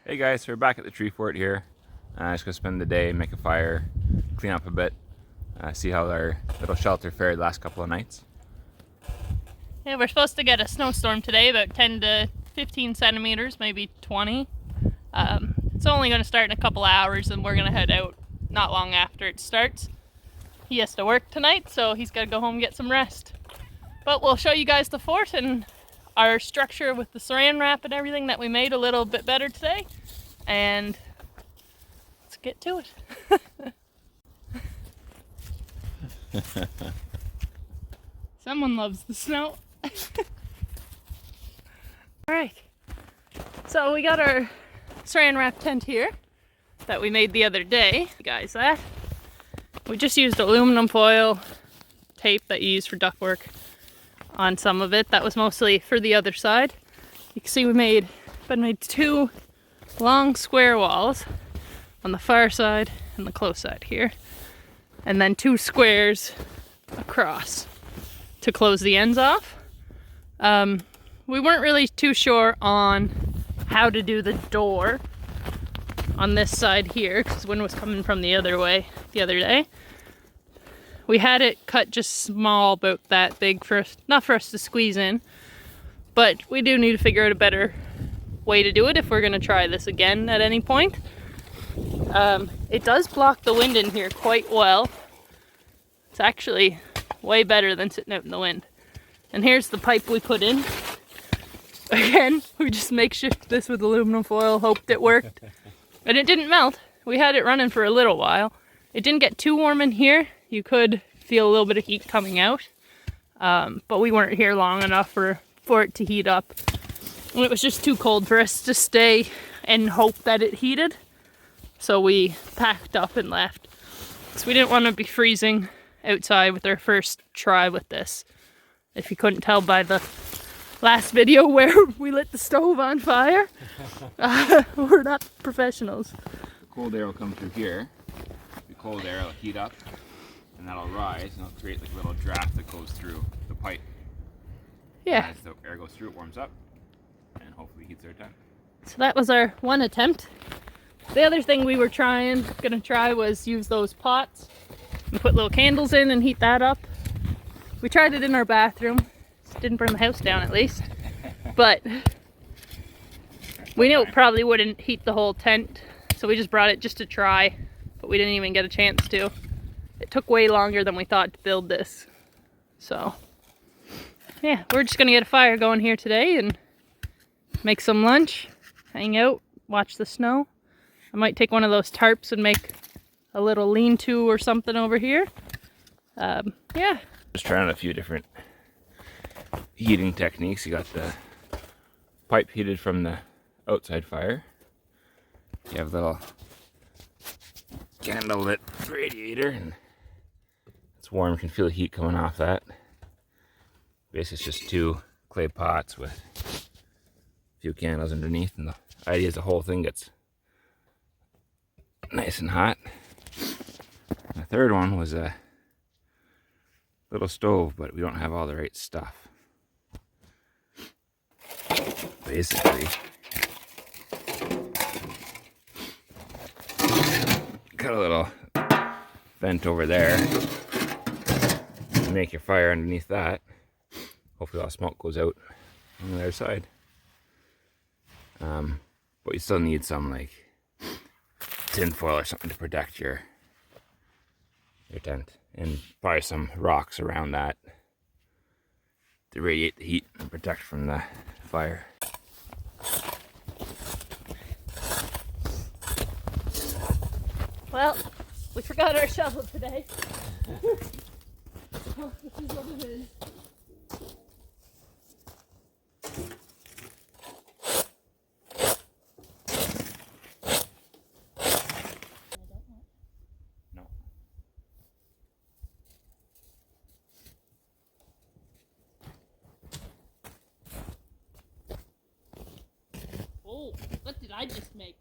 Hey guys, so we're back at the tree fort here. Just gonna spend the day, make a fire, clean up a bit, see how our little shelter fared the last couple of nights. Yeah, we're supposed to get a snowstorm today, about 10 to 15 centimeters, maybe 20. It's only going to start in a couple hours and we're going to head out not long after it starts. He has to work tonight, so he's got to go home and get some rest. But we'll show you guys the fort and our structure with the saran wrap and everything that we made a little bit better today. And let's get to it. Someone loves the snow. Alright, so we got our saran wrap tent here that we made the other day. Guys, that we just used aluminum foil tape that you use for ductwork on some of it. That was mostly for the other side. You can see we made two long square walls on the far side and the close side here, and then two squares across to close the ends off. We weren't really too sure on how to do the door on this side here because wind was coming from the other way the other day. We had it cut just small, about that big, not for us to squeeze in, but we do need to figure out a better way to do it if we're going to try this again at any point. It does block the wind in here quite well. It's actually way better than sitting out in the wind. And here's the pipe we put in. Again, we just makeshift this with aluminum foil, hoped it worked. And it didn't melt. We had it running for a little while. It didn't get too warm in here. You could feel a little bit of heat coming out. But we weren't here long enough for it to heat up. And it was just too cold for us to stay and hope that it heated. So we packed up and left. So we didn't want to be freezing outside with our first try with this. If you couldn't tell by the last video where we lit the stove on fire, we're not professionals. The cold air will come through here. The cold air will heat up and that'll rise and it'll create like a little draft that goes through the pipe. Yeah. As the air goes through, it warms up and hopefully heats our tent. So that was our one attempt. The other thing we were gonna try was use those pots and put little candles in and heat that up. We tried it in our bathroom. Didn't burn the house down at least. But we knew it probably wouldn't heat the whole tent, so we just brought it just to try, but we didn't even get a chance to. It took way longer than we thought to build this. So yeah, we're just gonna get a fire going here today and make some lunch, hang out, watch the snow. I might take one of those tarps and make a little lean-to or something over here. Yeah. Just trying a few different heating techniques. You got the pipe heated from the outside fire. You have a little candle lit radiator and it's warm. You can feel the heat coming off that. Basically it's just two clay pots with a few candles underneath, and the idea is the whole thing gets nice and hot. And the third one was a little stove, but we don't have all the right stuff. Basically, got a little vent over there to make your fire underneath that. Hopefully all the smoke goes out on the other side. But you still need some like tin foil or something to protect your tent, and probably some rocks around that to radiate the heat and protect from the fire. Well, we forgot our shovel today. So this is what it is. No. Oh, what did I just make?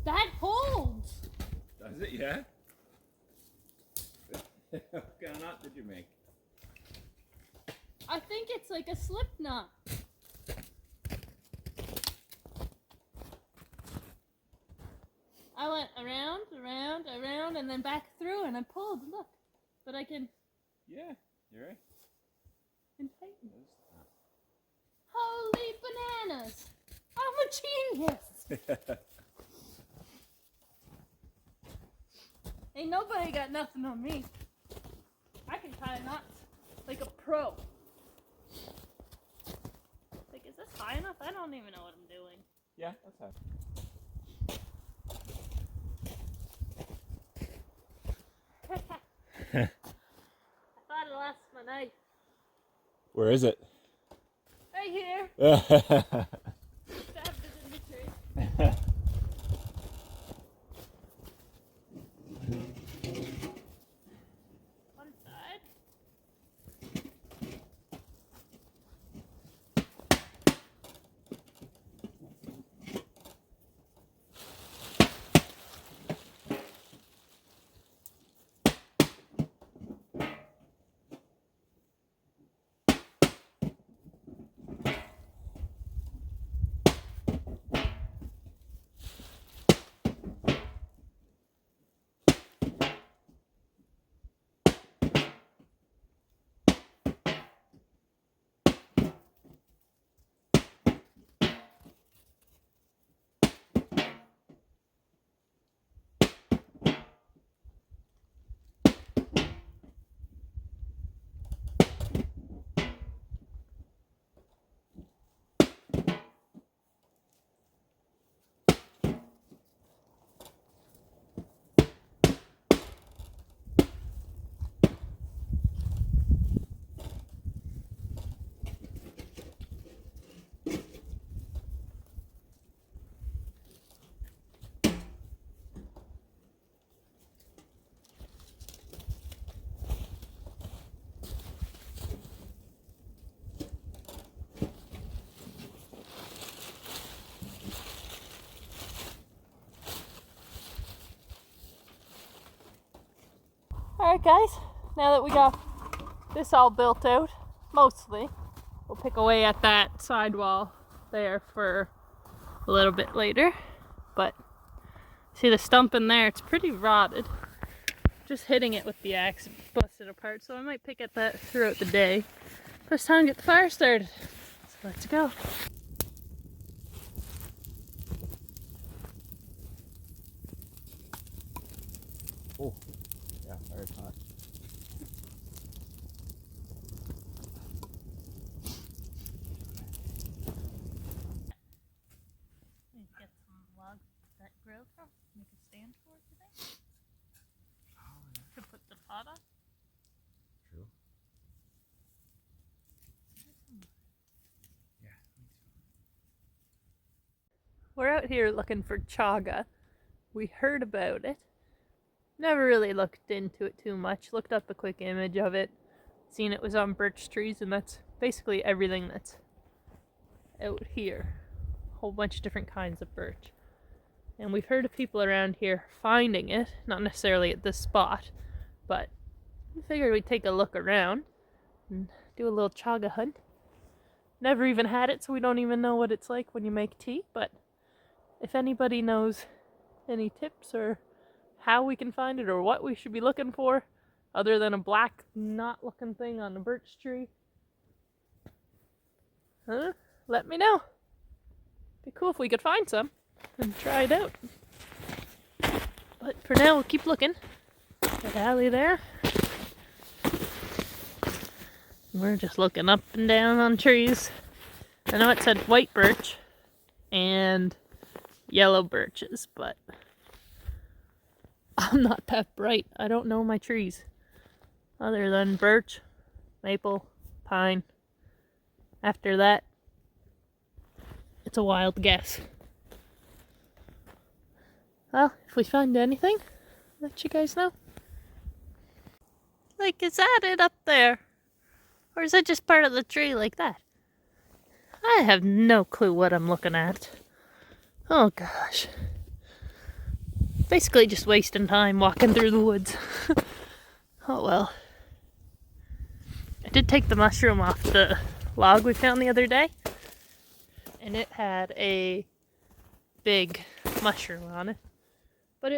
That holds! Does it, yeah? What kind of knot did you make? I think it's like a slip knot. I went around, and then back through, and I pulled. Look, but I can. Yeah, you're right. And tighten. Holy bananas! I'm a genius. Ain't nobody got nothing on me. I can tie knots like a pro. Like, is this high enough? I don't even know what I'm doing. Yeah, that's high. I thought I lost my knife. Where is it? Right here. Yeah. Stabbed it in the tree. One side. Alright guys, now that we got this all built out, mostly, we'll pick away at that sidewall there for a little bit later. But see the stump in there, it's pretty rotted. Just hitting it with the axe busted apart, so I might pick at that throughout the day. But it's time to get the fire started. So let's go. Oh, yeah, fire's hot. Get some logs that grill from, make a stand for it today. Oh, yeah. To put the pot on. True. Yeah, me too. We're out here looking for chaga. We heard about it. Never really looked into it too much. Looked up a quick image of it. Seen it was on birch trees, and that's basically everything that's out here. A whole bunch of different kinds of birch. And we've heard of people around here finding it, not necessarily at this spot, but we figured we'd take a look around and do a little chaga hunt. Never even had it, so we don't even know what it's like when you make tea, but if anybody knows any tips or how we can find it or what we should be looking for other than a black knot looking thing on a birch tree, let me know. Be cool if we could find some and try it out. But for now, we'll keep looking. That alley there. We're just looking up and down on trees. I know it said white birch and yellow birches, but I'm not that bright. I don't know my trees other than birch, maple, pine. After that, it's a wild guess. Well, if we find anything, I'll let you guys know. Like, is that it up there? Or is it just part of the tree like that? I have no clue what I'm looking at. Oh gosh. Basically just wasting time walking through the woods. Oh well. I did take the mushroom off the log we found the other day. And it had a big mushroom on it. but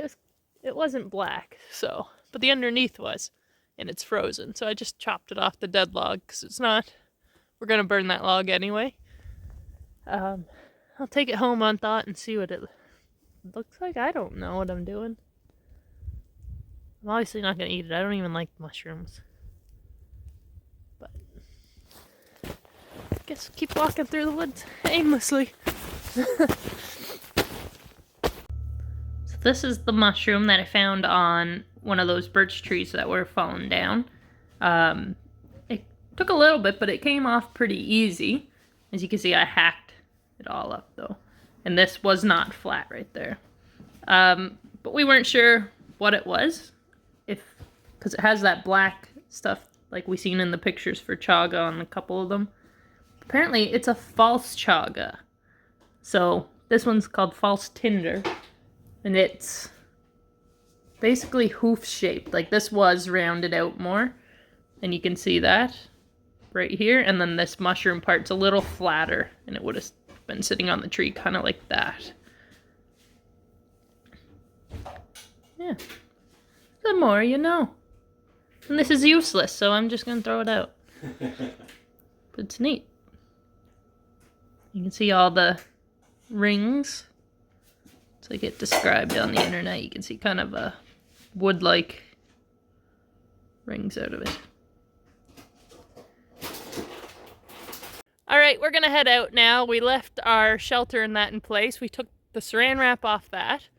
it wasn't black, so, but the underneath was, and it's frozen. So I just chopped it off the dead log because it's not, we're gonna burn that log anyway. I'll take it home on thought and see what it looks like. I don't know what I'm doing. I'm obviously not gonna eat it. I don't even like mushrooms. But I guess keep walking through the woods aimlessly. So this is the mushroom that I found on one of those birch trees that were falling down. It took a little bit, but it came off pretty easy. As you can see, I hacked it all up though. And this was not flat right there. But we weren't sure what it was. Because it has that black stuff like we seen in the pictures for chaga on a couple of them. Apparently it's a false chaga. So this one's called false tinder. And it's basically hoof shaped. Like this was rounded out more. And you can see that right here. And then this mushroom part's a little flatter. And it would have been sitting on the tree kind of like that. Yeah. The more you know. And this is useless, so I'm just going to throw it out. But it's neat. You can see all the rings. It's like it described on the internet. You can see kind of a wood-like rings out of it. Alright, we're going to head out now. We left our shelter and that in place. We took the saran wrap off that.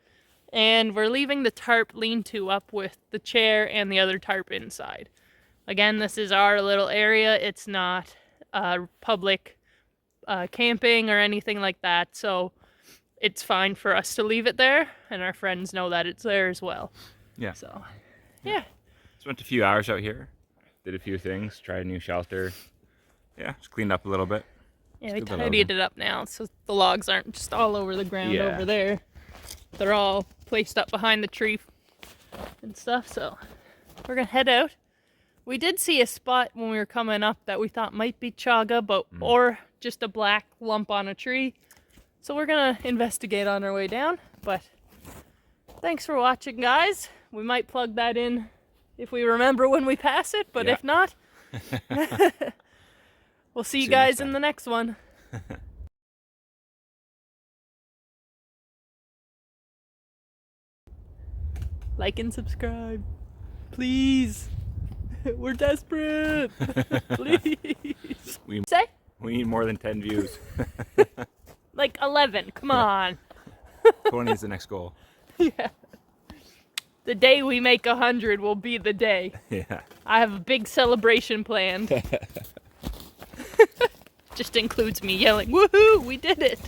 And we're leaving the tarp lean-to up with the chair and the other tarp inside. Again, this is our little area. It's not public camping or anything like that. So it's fine for us to leave it there. And our friends know that it's there as well. Yeah. So, yeah. Spent a few hours out here. Did a few things. Tried a new shelter. Yeah, just cleaned up a little bit. Yeah, we tidied it up now so the logs aren't just all over the ground over there. They're all placed up behind the tree and stuff, so we're gonna head out. We did see a spot when we were coming up that we thought might be chaga, but or just a black lump on a tree. So we're gonna investigate on our way down, but thanks for watching, guys. We might plug that in if we remember when we pass it, but if not, we'll see you guys in the next one. Like and subscribe. Please. We're desperate. Please. We need more than 10 views. Like 11. Come on. 20 is the next goal. Yeah. The day we make 100 will be the day. Yeah. I have a big celebration planned. Just includes me yelling, woohoo, we did it.